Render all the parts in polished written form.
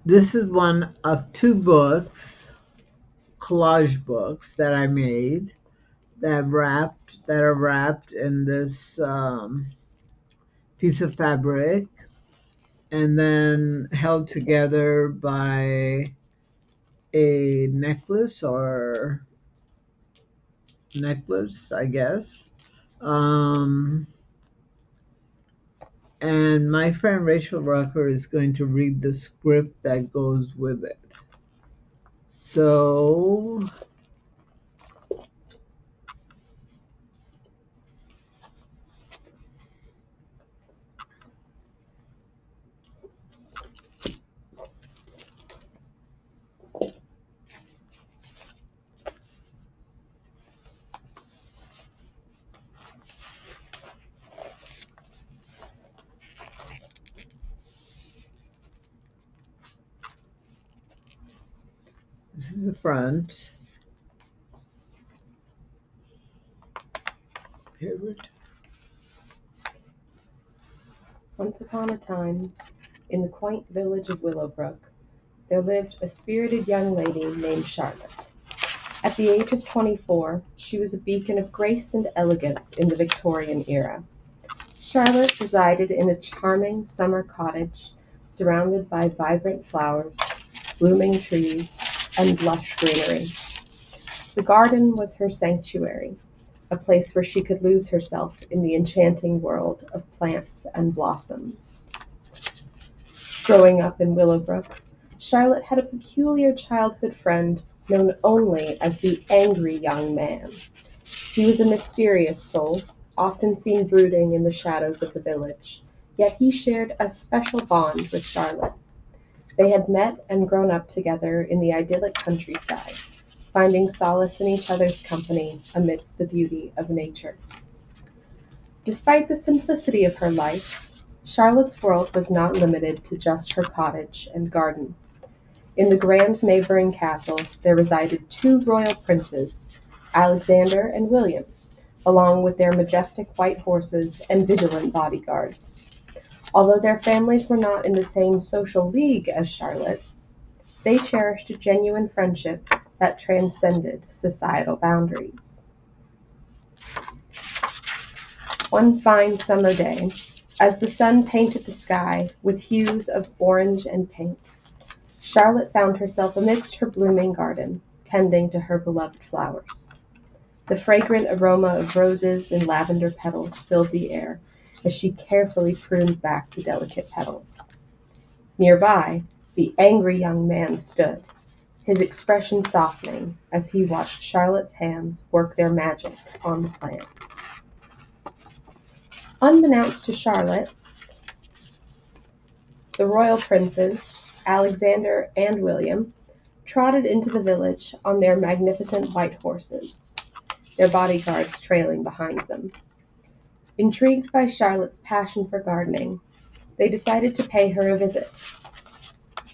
This is one of two books, collage books that I made that are wrapped in this piece of fabric and then held together by a necklace, I guess. Um, and my friend Rachel Rucker is going to read the script that goes with it. So this is the front. Once upon a time, in the quaint village of Willowbrook, there lived a spirited young lady named Charlotte. At the age of 24, she was a beacon of grace and elegance in the Victorian era. Charlotte resided in a charming summer cottage surrounded by vibrant flowers, blooming trees, and lush greenery. The garden was her sanctuary, a place where she could lose herself in the enchanting world of plants and blossoms. Growing up in Willowbrook, Charlotte had a peculiar childhood friend known only as the angry young man. He was a mysterious soul, often seen brooding in the shadows of the village, yet he shared a special bond with Charlotte. They had met and grown up together in the idyllic countryside, finding solace in each other's company amidst the beauty of nature. Despite the simplicity of her life, Charlotte's world was not limited to just her cottage and garden. In the grand neighboring castle there resided two royal princes, Alexander and William, along with their majestic white horses and vigilant bodyguards. Although their families were not in the same social league as Charlotte's, they cherished a genuine friendship that transcended societal boundaries. One fine summer day, as the sun painted the sky with hues of orange and pink, Charlotte found herself amidst her blooming garden, tending to her beloved flowers. The fragrant aroma of roses and lavender petals filled the air as she carefully pruned back the delicate petals. Nearby, the angry young man stood, his expression softening as he watched Charlotte's hands work their magic on the plants. Unbeknownst to Charlotte, the royal princes, Alexander and William, trotted into the village on their magnificent white horses, their bodyguards trailing behind them. Intrigued by Charlotte's passion for gardening, they decided to pay her a visit.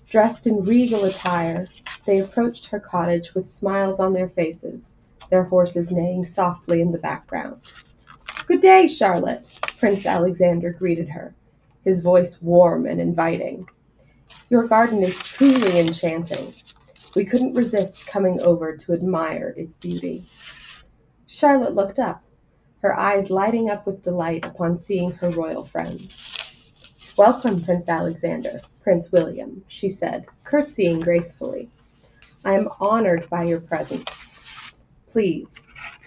Dressed in regal attire, they approached her cottage with smiles on their faces, their horses neighing softly in the background. "Good day, Charlotte," Prince Alexander greeted her, his voice warm and inviting. "Your garden is truly enchanting. We couldn't resist coming over to admire its beauty." Charlotte looked up, her eyes lighting up with delight upon seeing her royal friends. "Welcome, Prince Alexander, Prince William," she said, curtsying gracefully. "I am honored by your presence. Please,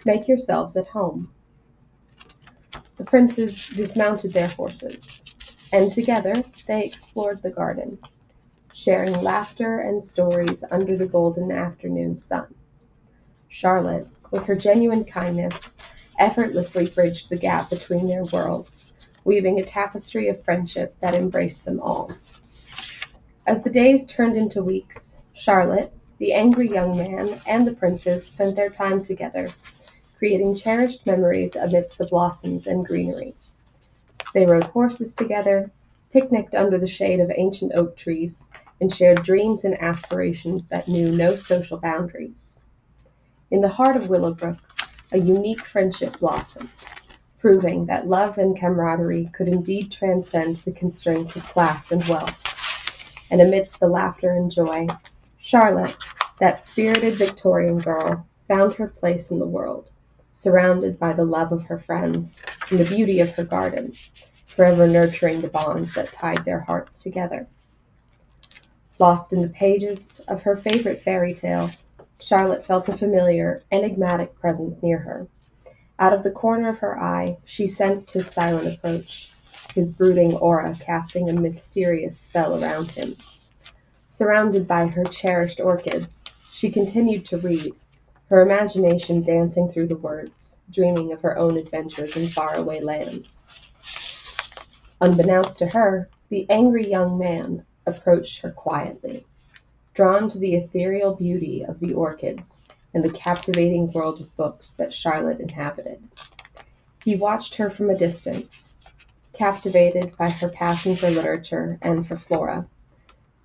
make yourselves at home." The princes dismounted their horses, and together they explored the garden, sharing laughter and stories under the golden afternoon sun. Charlotte, with her genuine kindness, effortlessly bridged the gap between their worlds, weaving a tapestry of friendship that embraced them all. As the days turned into weeks, Charlotte, the angry young man, and the princes spent their time together, creating cherished memories amidst the blossoms and greenery. They rode horses together, picnicked under the shade of ancient oak trees, and shared dreams and aspirations that knew no social boundaries. In the heart of Willowbrook, a unique friendship blossomed, proving that love and camaraderie could indeed transcend the constraints of class and wealth. and amidst the laughter and joy, Charlotte, that spirited Victorian girl, found her place in the world, surrounded by the love of her friends and the beauty of her garden, forever nurturing the bonds that tied their hearts together. Lost in the pages of her favorite fairy tale, Charlotte felt a familiar, enigmatic presence near her. Out of the corner of her eye, she sensed his silent approach, his brooding aura casting a mysterious spell around him. Surrounded by her cherished orchids, she continued to read, her imagination dancing through the words, dreaming of her own adventures in faraway lands. Unbeknownst to her, the angry young man approached her quietly, drawn to the ethereal beauty of the orchids and the captivating world of books that Charlotte inhabited. He watched her from a distance, captivated by her passion for literature and for flora.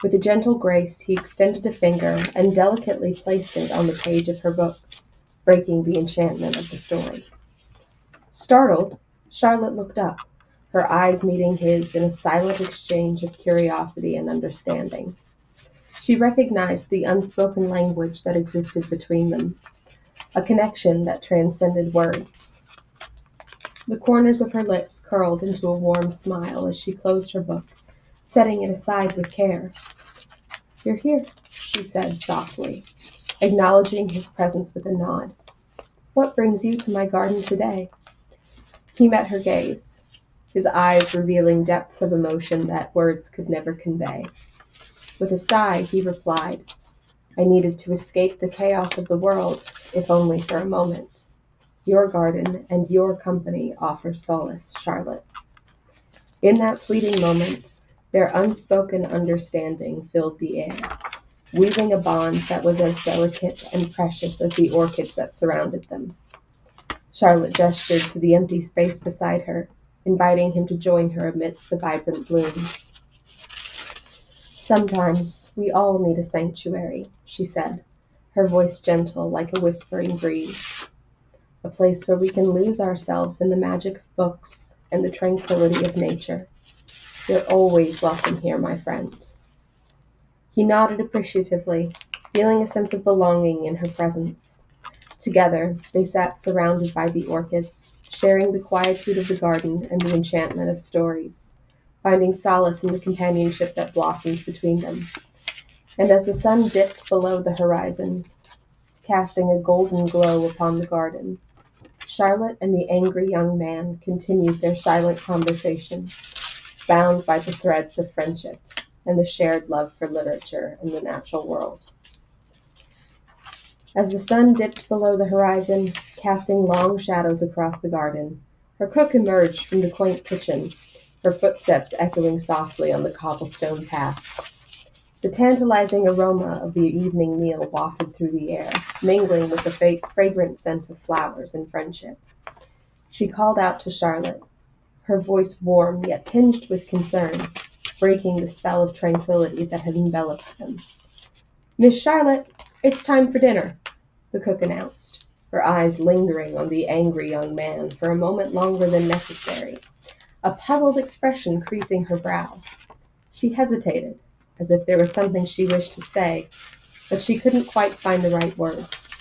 With a gentle grace, he extended a finger and delicately placed it on the page of her book, breaking the enchantment of the story. Startled, Charlotte looked up, her eyes meeting his in a silent exchange of curiosity and understanding. She recognized the unspoken language that existed between them, a connection that transcended words. The corners of her lips curled into a warm smile as she closed her book, setting it aside with care. "You're here," she said softly, acknowledging his presence with a nod. "What brings you to my garden today?" He met her gaze, his eyes revealing depths of emotion that words could never convey. With a sigh, he replied, "I needed to escape the chaos of the world, if only for a moment. Your garden and your company offer solace, Charlotte." In that fleeting moment, their unspoken understanding filled the air, weaving a bond that was as delicate and precious as the orchids that surrounded them. Charlotte gestured to the empty space beside her, inviting him to join her amidst the vibrant blooms. "Sometimes we all need a sanctuary," she said, her voice gentle like a whispering breeze. "A place where we can lose ourselves in the magic of books and the tranquility of nature. You're always welcome here, my friend." He nodded appreciatively, feeling a sense of belonging in her presence. Together, they sat surrounded by the orchids, sharing the quietude of the garden and the enchantment of stories, finding solace in the companionship that blossomed between them. And as the sun dipped below the horizon, casting a golden glow upon the garden, Charlotte and the angry young man continued their silent conversation, bound by the threads of friendship and the shared love for literature and the natural world. As the sun dipped below the horizon, casting long shadows across the garden, her cook emerged from the quaint kitchen, her footsteps echoing softly on the cobblestone path. The tantalizing aroma of the evening meal wafted through the air, mingling with the fragrant scent of flowers and friendship. She called out to Charlotte, her voice warm yet tinged with concern, breaking the spell of tranquility that had enveloped them. "Miss Charlotte, it's time for dinner," the cook announced, her eyes lingering on the angry young man for a moment longer than necessary, a puzzled expression creasing her brow. She hesitated, as if there was something she wished to say, but she couldn't quite find the right words.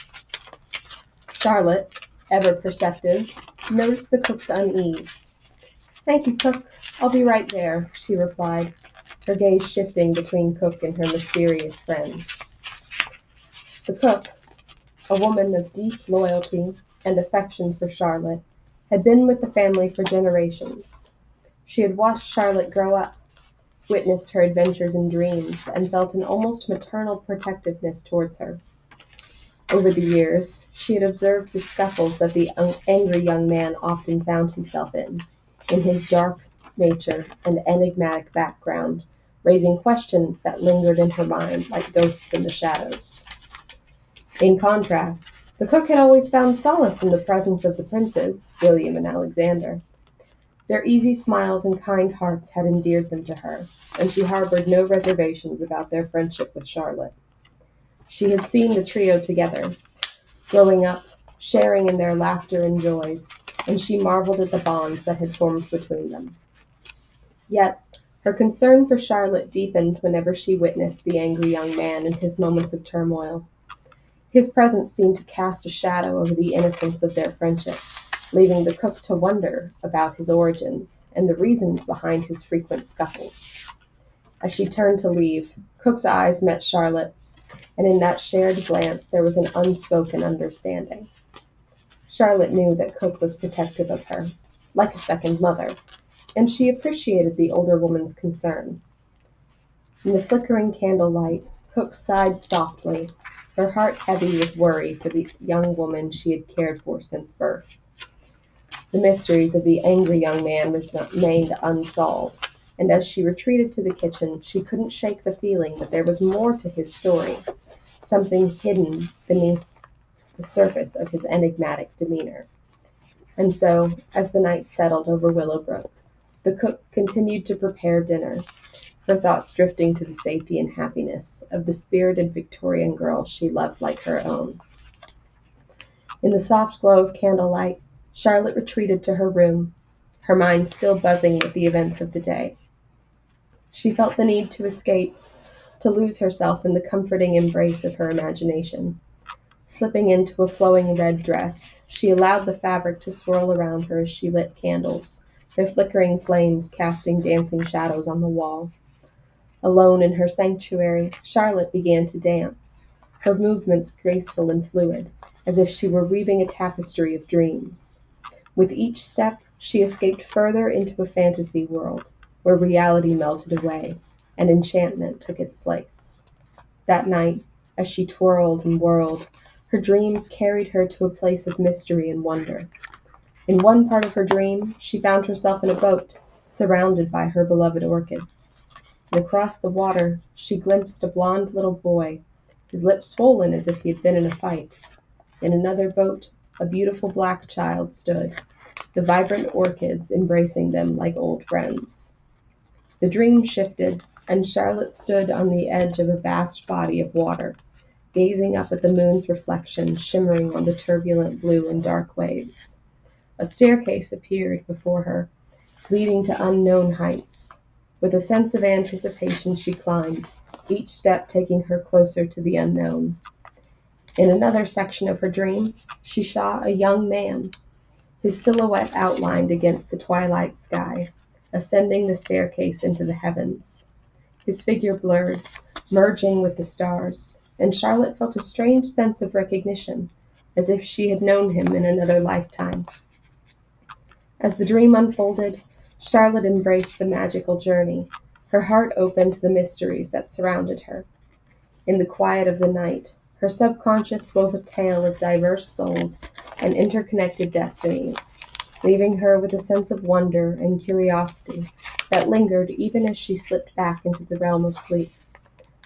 Charlotte, ever perceptive, noticed the cook's unease. "Thank you, cook. I'll be right there," she replied, her gaze shifting between cook and her mysterious friend. The cook, a woman of deep loyalty and affection for Charlotte, had been with the family for generations. She had watched Charlotte grow up, witnessed her adventures and dreams, and felt an almost maternal protectiveness towards her. Over the years, she had observed the scuffles that the angry young man often found himself in his dark nature and enigmatic background, raising questions that lingered in her mind like ghosts in the shadows. In contrast, the cook had always found solace in the presence of the princes, William and Alexander. Their easy smiles and kind hearts had endeared them to her, and she harbored no reservations about their friendship with Charlotte. She had seen the trio together, growing up, sharing in their laughter and joys, and she marveled at the bonds that had formed between them. Yet, Her concern for Charlotte deepened whenever she witnessed the angry young man in his moments of turmoil. His presence seemed to cast a shadow over the innocence of their friendship, leaving the cook to wonder about his origins and the reasons behind his frequent scuffles. As she turned to leave, Cook's eyes met Charlotte's, and in that shared glance there was an unspoken understanding. Charlotte knew that Cook was protective of her, like a second mother, and she appreciated the older woman's concern. In the flickering candlelight, Cook sighed softly, her heart heavy with worry for the young woman she had cared for since birth. The mysteries of the angry young man remained unsolved, and as she retreated to the kitchen, she couldn't shake the feeling that there was more to his story, something hidden beneath the surface of his enigmatic demeanor. And so, as the night settled over Willowbrook, the cook continued to prepare dinner, her thoughts drifting to the safety and happiness of the spirited Victorian girl she loved like her own. In the soft glow of candlelight, Charlotte retreated to her room, her mind still buzzing with the events of the day. She felt the need to escape, to lose herself in the comforting embrace of her imagination. Slipping into a flowing red dress, she allowed the fabric to swirl around her as she lit candles, their flickering flames casting dancing shadows on the wall. Alone in her sanctuary, Charlotte began to dance, her movements graceful and fluid, as if she were weaving a tapestry of dreams. With each step, she escaped further into a fantasy world, where reality melted away, and enchantment took its place. That night, as she twirled and whirled, her dreams carried her to a place of mystery and wonder. In one part of her dream, she found herself in a boat, surrounded by her beloved orchids. And across the water, she glimpsed a blond little boy, his lips swollen as if he had been in a fight. In another boat, a beautiful black child stood, the vibrant orchids embracing them like old friends. The dream shifted, and Charlotte stood on the edge of a vast body of water, gazing up at the moon's reflection shimmering on the turbulent blue and dark waves. A staircase appeared before her, leading to unknown heights. With a sense of anticipation she climbed, each step taking her closer to the unknown. In another section of her dream, she saw a young man, his silhouette outlined against the twilight sky, ascending the staircase into the heavens. His figure blurred, merging with the stars, and Charlotte felt a strange sense of recognition, as if she had known him in another lifetime. As the dream unfolded, Charlotte embraced the magical journey, her heart open to the mysteries that surrounded her. In the quiet of the night, her subconscious wove a tale of diverse souls and interconnected destinies, leaving her with a sense of wonder and curiosity that lingered even as she slipped back into the realm of sleep.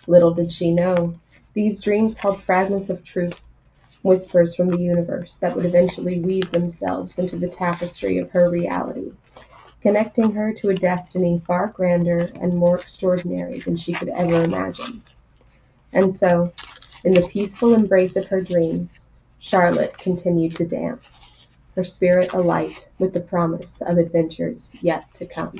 Little did she know, these dreams held fragments of truth, whispers from the universe that would eventually weave themselves into the tapestry of her reality, connecting her to a destiny far grander and more extraordinary than she could ever imagine. And so, in the peaceful embrace of her dreams, Charlotte continued to dance, her spirit alight with the promise of adventures yet to come.